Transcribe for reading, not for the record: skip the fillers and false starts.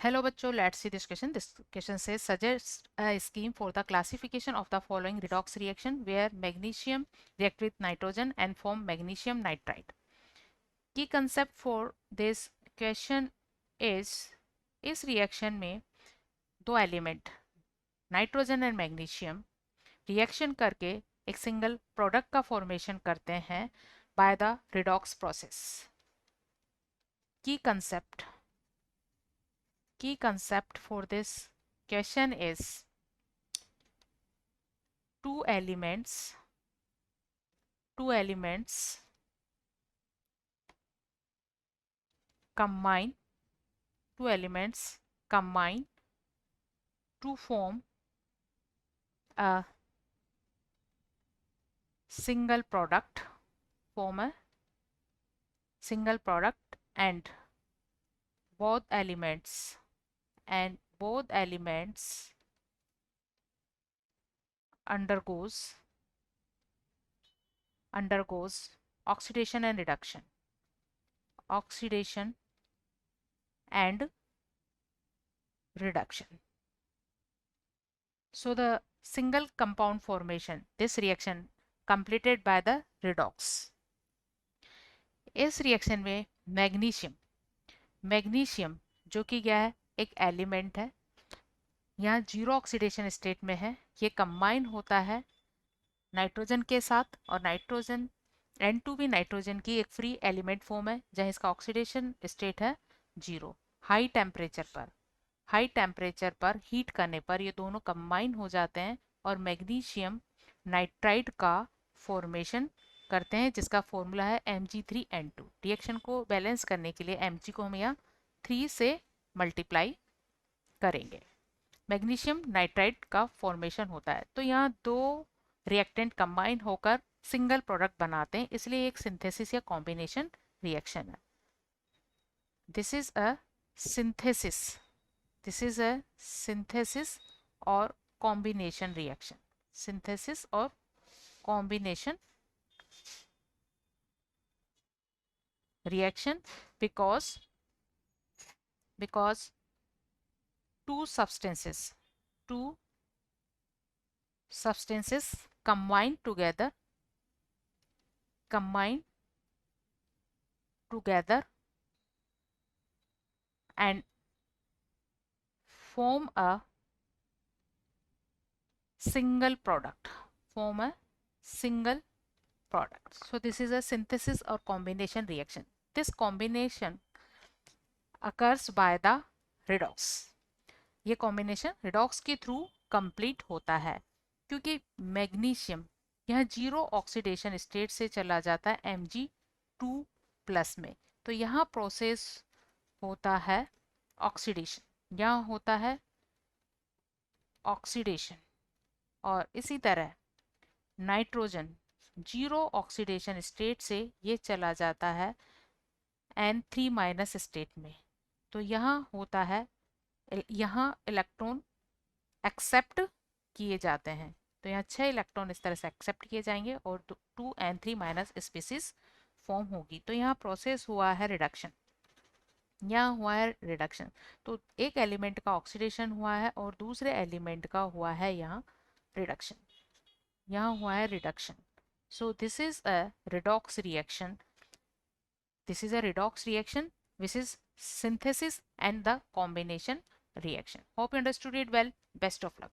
Hello बच्चों, let's see this question. This question says suggest a scheme for the classification of the following redox reaction where magnesium react with nitrogen and form magnesium nitride. Key concept for this question is इस reaction में दो element nitrogen and magnesium reaction करके एक single product का formation करते हैं by the redox process. Key concept for this question is two elements combine to form a single product and both elements undergoes oxidation and reduction. So the single compound formation, this reaction completed by the redox. इस reaction में magnesium जो कि क्या है, एक element है, यहाँ zero oxidation state में है. ये कंबाइन होता है नाइट्रोजन के साथ और नाइट्रोजन N2 भी नाइट्रोजन की एक फ्री एलिमेंट फॉर्म है जहाँ इसका ऑक्सीडेशन स्टेट है जीरो. हाई टेम्परेचर पर हीट करने पर ये दोनों कंबाइन हो जाते हैं और मैग्नीशियम नाइट्राइड का फॉर्मेशन करते हैं जिसका फॉर्मूला है Mg3N2. रिएक्शन को बैलेंस करने के लिए Mg को हम यहाँ 3 से मल्टीप्लाई करेंगे. मैग्नीशियम नाइट्राइड का फॉर्मेशन होता है. तो यहाँ दो रिएक्टेंट कंबाइन होकर सिंगल प्रोडक्ट बनाते हैं, इसलिए एक सिंथेसिस या कॉम्बिनेशन रिएक्शन है. दिस इज अ सिंथेसिस और कॉम्बिनेशन रिएक्शन. सिंथेसिस और combination reaction because two substances combine together and form a single product. So this is a synthesis or combination reaction. This combination occurs by the redox. ये combination redox के through complete होता है क्योंकि magnesium यहाँ zero oxidation state से चला जाता है Mg2+ में. तो यहाँ प्रोसेस होता है ऑक्सीडेशन, यहाँ होता है ऑक्सीडेशन. और इसी तरह नाइट्रोजन जीरो ऑक्सीडेशन स्टेट से ये चला जाता है N3- स्टेट में. तो यहाँ होता है, यहाँ इलेक्ट्रॉन एक्सेप्ट किए जाते हैं. तो यहाँ 6 इलेक्ट्रॉन इस तरह से एक्सेप्ट किए जाएंगे और 2N3- स्पीसीज फॉर्म होगी. तो यहाँ प्रोसेस हुआ है रिडक्शन. तो एक एलिमेंट का ऑक्सीडेशन हुआ है और दूसरे एलिमेंट का हुआ है यहाँ reduction. So this is a redox reaction. This is synthesis and the combination reaction. Hope you understood it well. Best of luck.